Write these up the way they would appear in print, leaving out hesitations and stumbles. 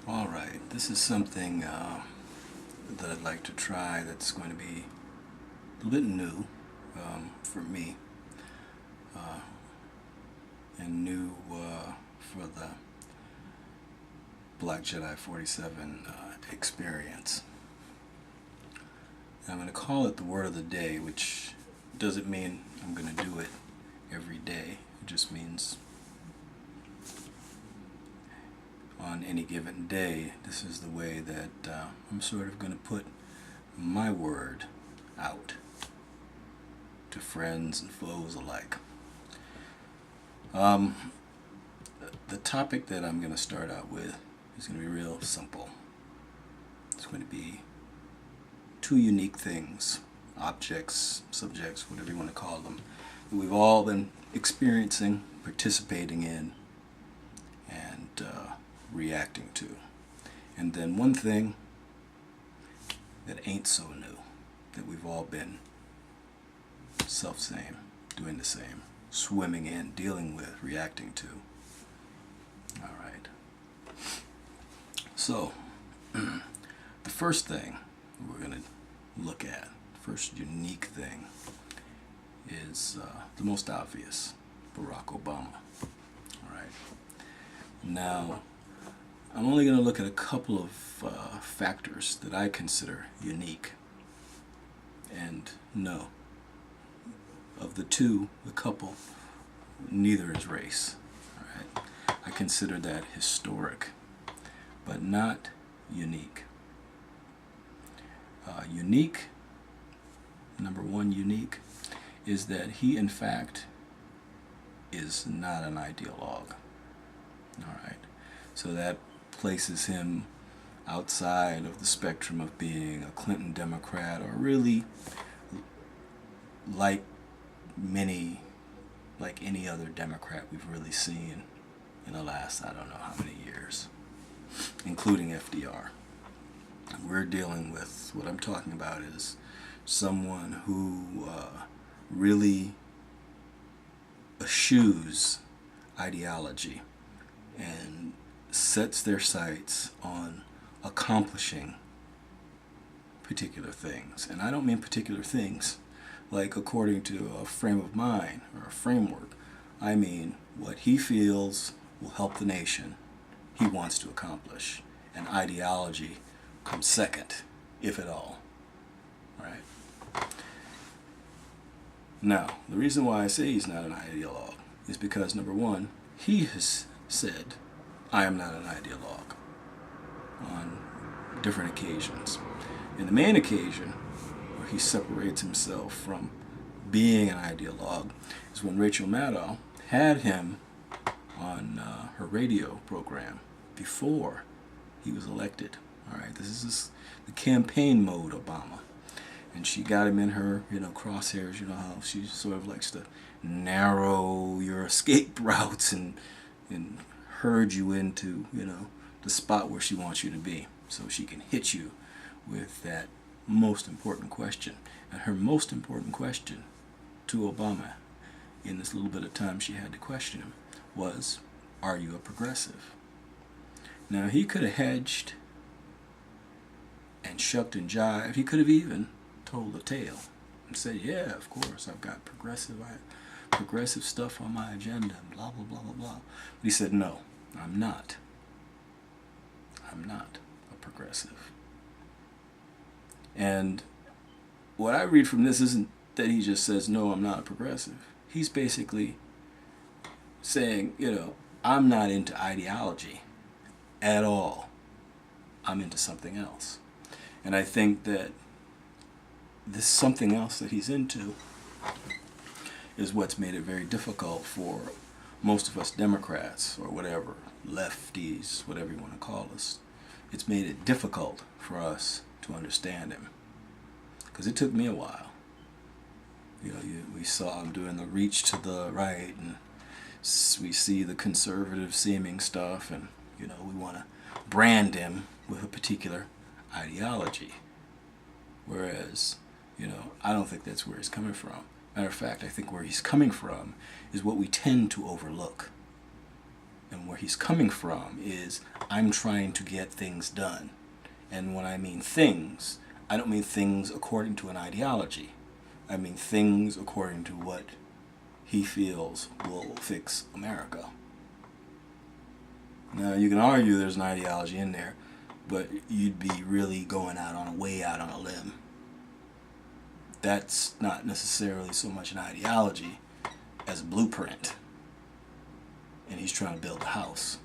All right, this is something that I'd like to try that's going to be a little bit new for me and new for the Black Jedi 47 experience. And I'm going to call it the word of the day, which doesn't mean I'm going to do it every day. It just means on any given day, this is the way that I'm sort of going to put my word out to friends and foes alike. Um, the topic that I'm going to start out with is going to be real simple. It's going to be two unique things, objects, subjects, whatever you want to call them, that we've all been experiencing, participating in, and reacting to. And then one thing that ain't so new, that we've all been self-same, doing the same, swimming in, dealing with, reacting to. All right. So, the first thing we're going to look at, first unique thing, is the most obvious, Barack Obama. All right. Now, I'm only going to look at a couple of factors that I consider unique. And no, of the two, the couple, neither is race. All right. I consider that historic, but not unique. Unique, number one, unique, is that he, in fact, is not an ideologue. All right. So that places him outside of the spectrum of being a Clinton Democrat, or really like any other Democrat we've really seen in the last, I don't know how many years, including FDR. We're dealing with, what I'm talking about is someone who really eschews ideology and sets their sights on accomplishing particular things. And I don't mean particular things like according to a frame of mind or a framework. I mean what he feels will help the nation he wants to accomplish. And ideology comes second, if at all. Right? Now, the reason why I say he's not an ideologue is because, number one, he has said, I am not an ideologue on different occasions. And the main occasion where he separates himself from being an ideologue is when Rachel Maddow had him on her radio program before he was elected. All right, this is the campaign mode Obama. And she got him in her, crosshairs. You know how she sort of likes to narrow your escape routes and herd you into, the spot where she wants you to be, so she can hit you with that most important question. And her most important question to Obama in this little bit of time she had to question him was, are you a progressive? Now, he could have hedged and shucked and jived. He could have even told a tale and said, yeah, of course, I've got progressive stuff on my agenda, blah, blah, blah, blah, blah. But he said, no, I'm not. I'm not a progressive. And what I read from this isn't that he just says, no, I'm not a progressive. He's basically saying, I'm not into ideology at all. I'm into something else. And I think that this something else that he's into is what's made it very difficult for most of us Democrats, or whatever, lefties, whatever you want to call us. It's made it difficult for us to understand him. Because it took me a while. We saw him doing the reach to the right, and we see the conservative seeming stuff, and we want to brand him with a particular ideology. Whereas, I don't think that's where he's coming from. Matter of fact, I think where he's coming from is what we tend to overlook. and where he's coming from is, I'm trying to get things done. And when I mean things, I don't mean things according to an ideology. I mean things according to what he feels will fix America. Now, you can argue there's an ideology in there, but you'd be really going out on a limb. That's not necessarily so much an ideology as a blueprint. And he's trying to build a house.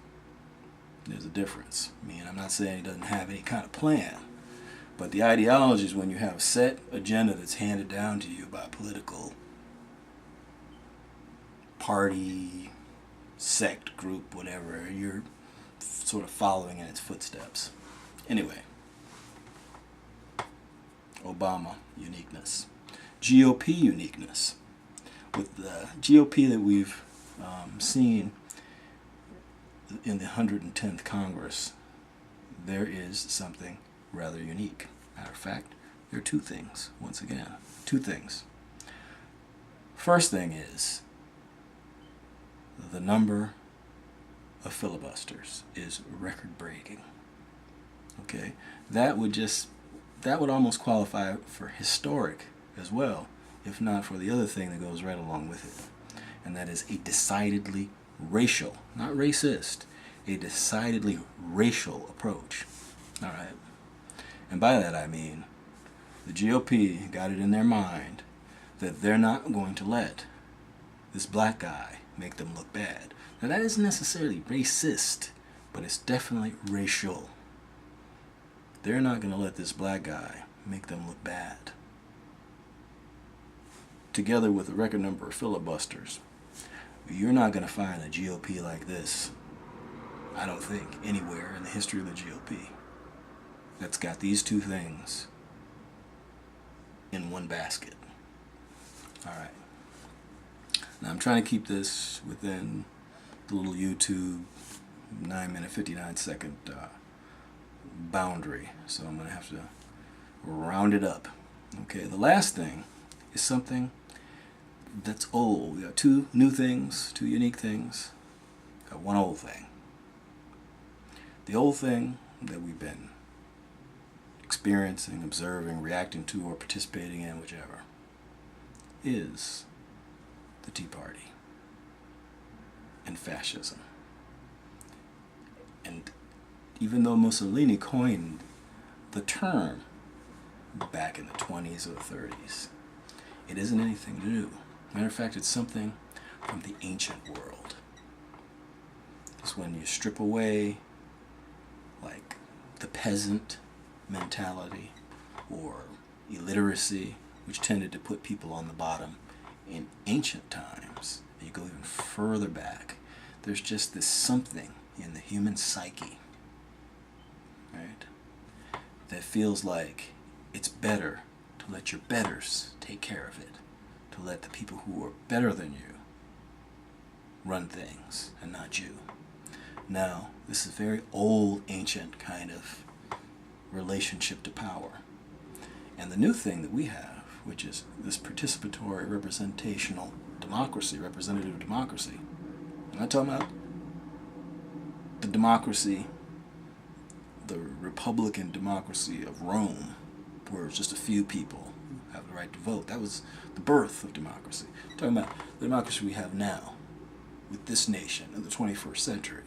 There's a difference. I mean, I'm not saying he doesn't have any kind of plan, but the ideology is when you have a set agenda that's handed down to you by a political party, sect, group, whatever, you're sort of following in its footsteps. Anyway, Obama uniqueness. GOP uniqueness. With the GOP that we've seen in the 110th Congress, there is something rather unique. Matter of fact, there are two things, once again. Two things. First thing is, the number of filibusters is record-breaking. Okay? That would almost qualify for historic as well, if not for the other thing that goes right along with it. And that is a decidedly racial, not racist, a decidedly racial approach. All right? And by that I mean the GOP got it in their mind that they're not going to let this black guy make them look bad. Now, that isn't necessarily racist, but it's definitely racial. They're not going to let this black guy make them look bad. Together with a record number of filibusters, you're not going to find a GOP like this, I don't think, anywhere in the history of the GOP that's got these two things in one basket. All right. Now, I'm trying to keep this within the little YouTube 9-minute, 59-second boundary, so I'm going to have to round it up. Okay, the last thing is something that's old. We got two new things, two unique things, got one old thing. The old thing that we've been experiencing, observing, reacting to, or participating in, whichever, is the Tea Party and fascism. And even though Mussolini coined the term back in the 20s or the 30s, it isn't anything new. Matter of fact, it's something from the ancient world. It's when you strip away like the peasant mentality or illiteracy, which tended to put people on the bottom in ancient times. And you go even further back, there's just this something in the human psyche, right, that feels like it's better to let your betters take care of it, to let the people who are better than you run things and not you. Now, this is a very old, ancient kind of relationship to power. And the new thing that we have, which is this participatory representational democracy, representative democracy. I'm not talking about the democracy, the Republican democracy of Rome, where just a few people have the right to vote. That was the birth of democracy. I'm talking about the democracy we have now with this nation in the 21st century.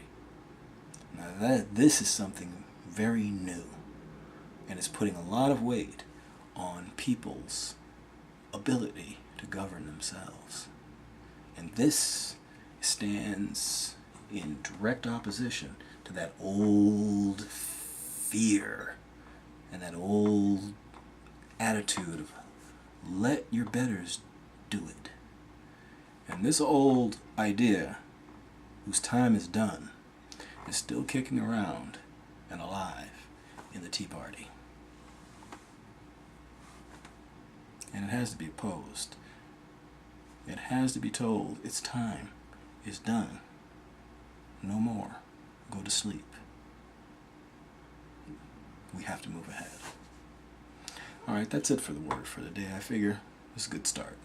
Now this is something very new, and it's putting a lot of weight on people's ability to govern themselves. And this stands in direct opposition to that old fear and that old attitude of let your betters do it. And this old idea, whose time is done, is still kicking around and alive in the Tea Party. And it has to be opposed. It has to be told, its time is done. No more. Go to sleep. We have to move ahead. Alright, that's it for the word for the day. I figure it's a good start.